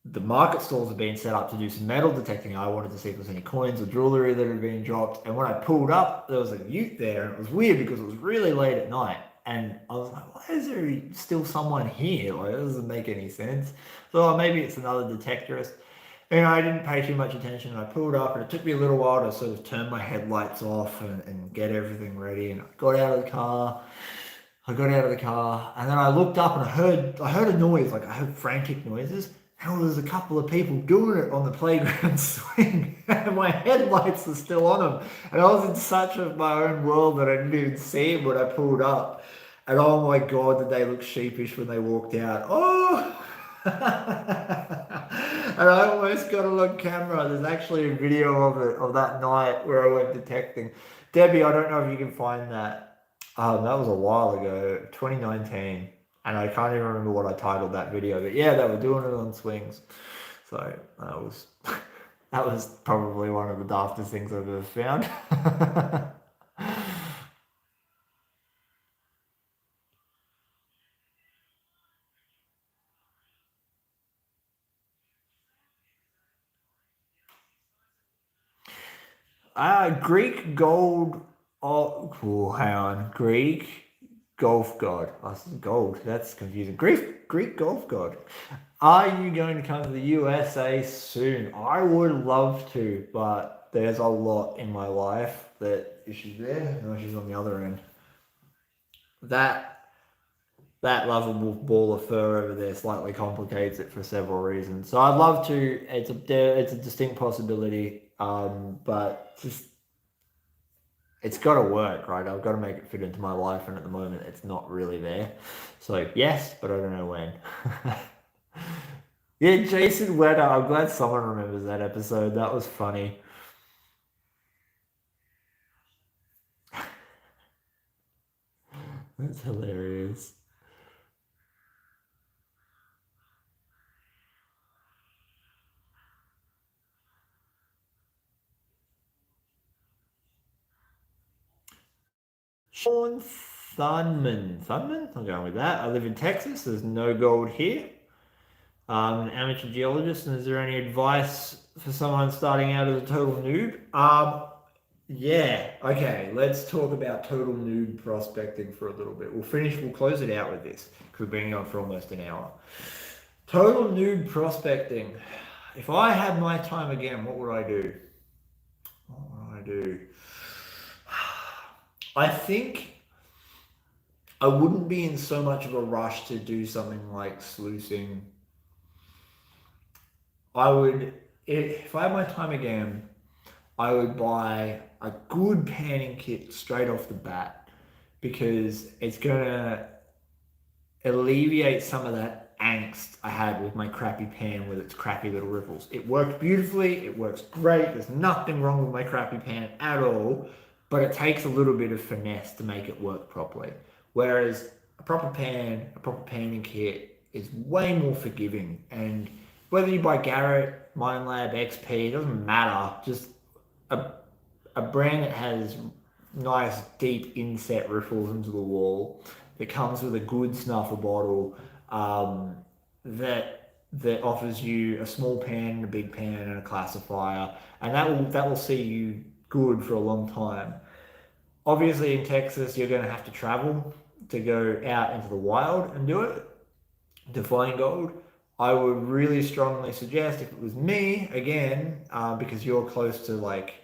the market stalls had been set up to do some metal detecting. I wanted to see if there was any coins or jewellery that had been dropped. And when I pulled up, there was a ute there, and it was weird because it was really late at night. And I was like, why is there still someone here? Like, it doesn't make any sense. So maybe it's another detectorist. And I didn't pay too much attention. I pulled up, and it took me a little while to sort of turn my headlights off and get everything ready. And I got out of the car. And then I looked up and I heard a noise, like I heard frantic noises. And there was a couple of people doing it on the playground swing, and my headlights are still on them. And I was in such of my own world that I didn't even see them when I pulled up. And oh my God, did they look sheepish when they walked out? Oh! And I almost got it on camera. There's actually a video of it, of that night where I went detecting. Debbie, I don't know if you can find that. That was a while ago, 2019. And I can't even remember what I titled that video. But yeah, they were doing it on swings. So that was that was probably one of the daftest things I've ever found. Greek gold. Oh, hang on. Greek golf god. Oh, gold. That's confusing. Greek golf god. Are you going to come to the USA soon? I would love to, but there's a lot in my life that is she there? No, she's on the other end. That that lovable ball of fur over there slightly complicates it for several reasons. So I'd love to. It's a distinct possibility, but just it's got to work, right? I've got to make it fit into my life, and at the moment, it's not really there. So yes, but I don't know when. Yeah, Jason Wetter. I'm glad someone remembers that episode. That was funny. That's hilarious. Sean Thunman. Thunman? I'm going with that. I live in Texas. There's no gold here. An amateur geologist. And is there any advice for someone starting out as a total noob? Yeah. Okay. Let's talk about total noob prospecting for a little bit. We'll close it out with this because we've been on for almost an hour. Total noob prospecting. If I had my time again, what would I do? What would I do? I think I wouldn't be in so much of a rush to do something like sluicing. I would, if I had my time again, I would buy a good panning kit straight off the bat because it's gonna alleviate some of that angst I had with my crappy pan with its crappy little ripples. It worked beautifully, it works great, there's nothing wrong with my crappy pan at all, but it takes a little bit of finesse to make it work properly. Whereas a proper pan, a proper panning kit is way more forgiving. And whether you buy Garrett, Minelab, XP, it doesn't matter. Just a, a brand that has nice deep inset riffles into the wall, that comes with a good snuffer bottle, that offers you a small pan, a big pan, and a classifier, and that will see you good for a long time. Obviously, in Texas, you're going to have to travel to go out into the wild and do it to find gold. I would really strongly suggest, if it was me, again, because you're close to like,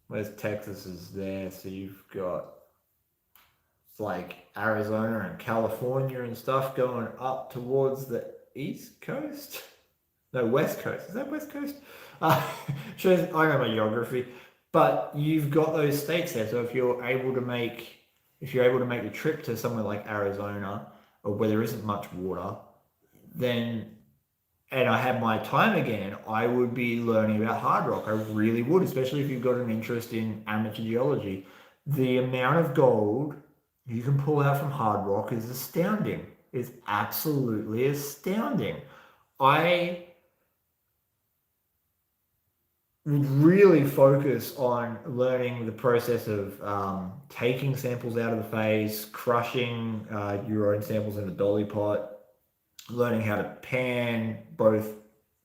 where's Texas is there, so you've got like Arizona and California and stuff going up towards the East Coast. No, West Coast. Is that West Coast? Shows I know my geography, but you've got those states there. So if you're able to make the trip to somewhere like Arizona, or where there isn't much water, then and I had my time again, I would be learning about hard rock. I really would, especially if you've got an interest in amateur geology. The amount of gold you can pull out from hard rock is astounding. It's absolutely astounding. I would really focus on learning the process of taking samples out of the phase, crushing your own samples in a dolly pot, learning how to pan both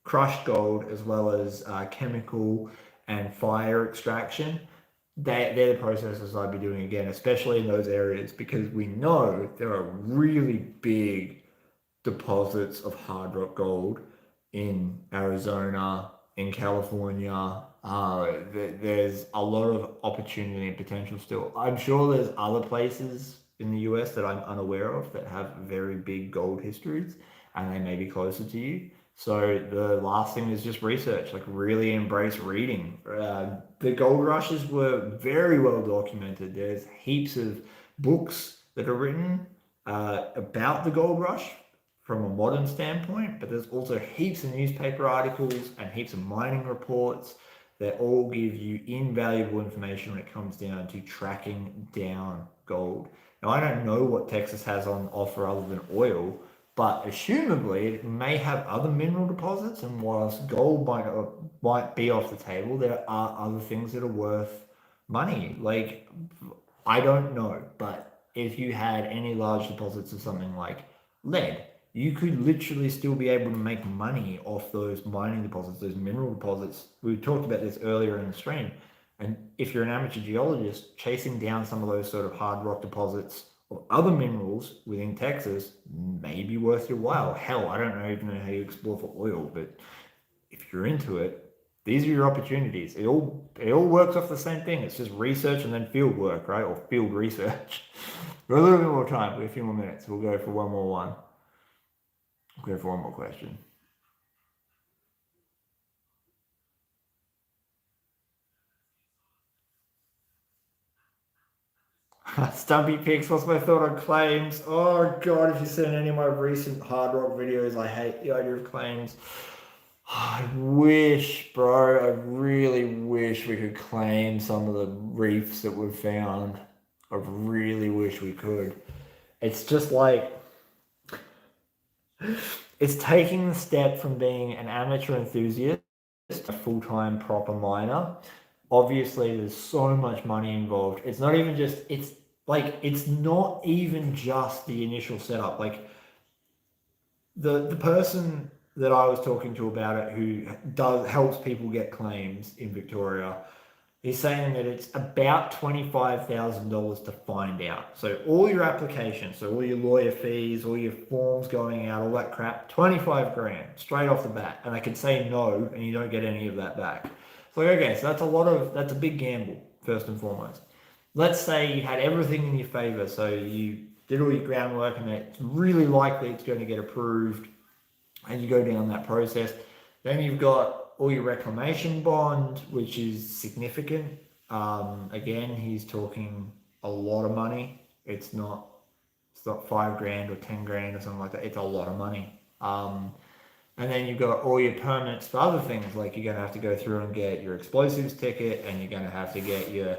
crushed gold as well as chemical and fire extraction. They're the processes I'd be doing again, especially in those areas, because we know there are really big deposits of hard rock gold in Arizona, in California. There's a lot of opportunity and potential still. I'm sure there's other places in the US that I'm unaware of that have very big gold histories and they may be closer to you. So the last thing is just research, like really embrace reading. The gold rushes were very well documented. There's heaps of books that are written about the gold rush from a modern standpoint, but there's also heaps of newspaper articles and heaps of mining reports that all give you invaluable information when it comes down to tracking down gold. Now, I don't know what Texas has on offer other than oil, but assumably it may have other mineral deposits, and whilst gold might be off the table, there are other things that are worth money. Like, I don't know, but if you had any large deposits of something like lead, you could literally still be able to make money off those mining deposits, those mineral deposits. We talked about this earlier in the stream. And if you're an amateur geologist, chasing down some of those sort of hard rock deposits or other minerals within Texas may be worth your while. Hell, I don't even know how you explore for oil, but if you're into it, these are your opportunities. It all works off the same thing. It's just research and then field work, right? Or field research. We're a little bit more time. We've a few more minutes. We'll go for one more one. We'll go for one more question. Stumpy Picks, what's my thought on claims? Oh god, if you've seen any of my recent hard rock videos, I hate the idea of claims. I wish, bro, I really wish we could claim some of the reefs that we've found. I really wish we could. It's just like, it's taking the step from being an amateur enthusiast to a full-time proper miner. Obviously, there's so much money involved. It's not even just, it's not even just the initial setup. Like, the person that I was talking to about it, who does helps people get claims in Victoria, he's saying that it's about $25,000 to find out. So all your applications, so all your lawyer fees, all your forms going out, all that crap, 25 grand straight off the bat. And I could say no, and you don't get any of that back. So okay, so that's a big gamble, first and foremost. Let's say you had everything in your favor, so you did all your groundwork and it's really likely it's going to get approved, and you go down that process. Then you've got all your reclamation bond, which is significant. Again, he's talking a lot of money. It's not 5 grand or 10 grand or something like that. It's a lot of money. And then you've got all your permits for other things, like you're going to have to go through and get your explosives ticket, and you're going to have to get your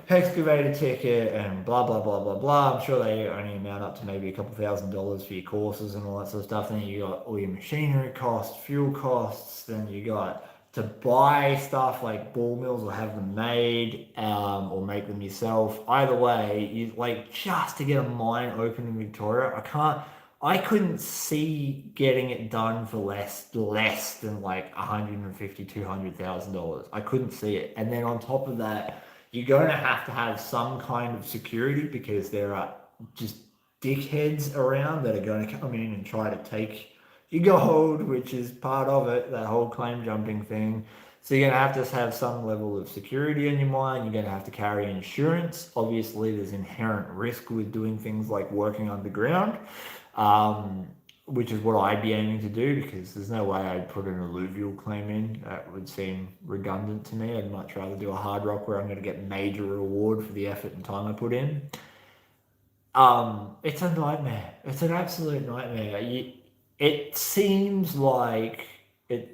excavator ticket, and blah blah blah blah blah. I'm sure they only amount up to maybe a couple $1,000s for your courses and all that sort of stuff. Then you got all your machinery costs, fuel costs. Then you got to buy stuff like ball mills or have them made, or make them yourself. Either way, you like, just to get a mine open in Victoria, I couldn't see getting it done for less than like 150, $200,000. I couldn't see it. And then on top of that, you're going to have some kind of security, because there are just dickheads around that are going to come in and try to take your gold, which is part of it, that whole claim jumping thing. So you're going to have some level of security in your mine. You're going to have to carry insurance. Obviously, there's inherent risk with doing things like working underground, which is what I'd be aiming to do, because there's no way I'd put an alluvial claim in. That would seem redundant to me. I'd much rather do a hard rock where I'm going to get major reward for the effort and time I put in. It's a nightmare. It's an absolute nightmare. it seems like it.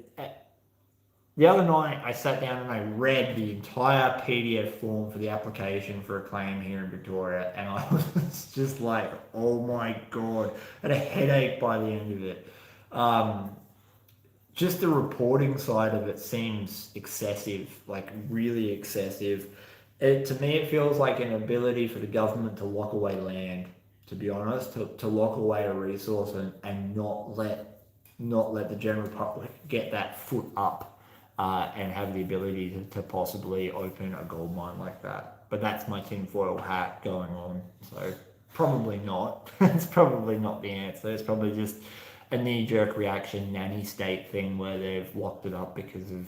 The other night, I sat down and I read the entire PDF form for the application for a claim here in Victoria, and I was just like, "Oh my god!" I had a headache by the end of it. Um, just the reporting side of it seems excessive, like really excessive. To me, it feels like an ability for the government to lock away land, to be honest, to lock away a resource and not let the general public get that foot up and have the ability to possibly open a gold mine like that. But that's my tinfoil hat going on. So probably not. It's probably not the answer. It's probably just a knee-jerk reaction nanny state thing where they've locked it up because of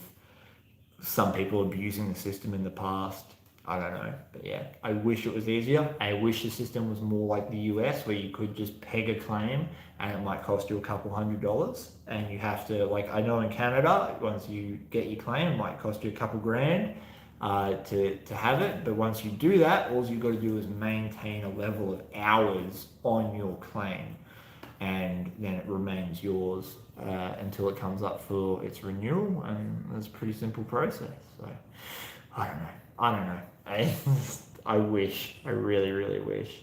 some people abusing the system in the past. I don't know, but yeah, I wish it was easier. I wish the system was more like the US, where you could just peg a claim and it might cost you a couple $100, and you have to, like, I know in Canada, once you get your claim, it might cost you a couple grand to have it. But once you do that, all you've got to do is maintain a level of hours on your claim, and then it remains yours until it comes up for its renewal, and it's a pretty simple process. So I don't know. I wish. I really, really wish.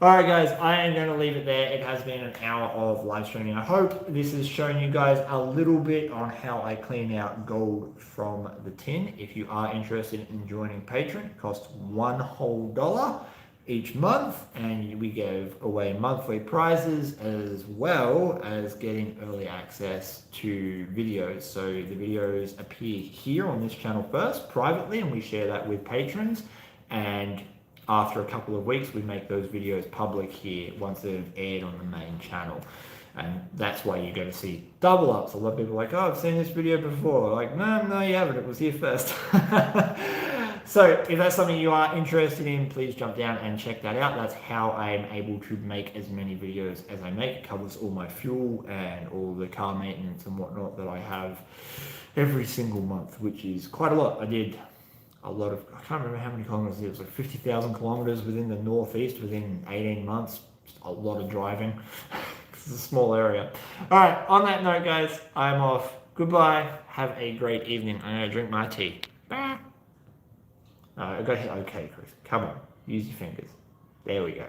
All right, guys, I am going to leave it there. It has been an hour of live streaming. I hope this has shown you guys a little bit on how I clean out gold from the tin. If you are interested in joining Patreon, it costs $1 whole each month, and we give away monthly prizes as well as getting early access to videos. So the videos appear here on this channel first privately, and we share that with patrons, and after a couple of weeks we make those videos public here once they've aired on the main channel. And that's why you're going to see double ups. A lot of people are like, "Oh, I've seen this video before." Like, no, you haven't. It was here first. So if that's something you are interested in, please jump down and check that out. That's how I am able to make as many videos as I make. It covers all my fuel and all the car maintenance and whatnot that I have every single month, which is quite a lot. I did a lot of, I can't remember how many kilometers it was, like 50,000 kilometers within the northeast within 18 months. Just a lot of driving. It's a small area. All right, on that note, guys, I'm off. Goodbye. Have a great evening. I'm going to drink my tea. Bye. I got hit. Okay, Chris. Come on. Use your fingers. There we go.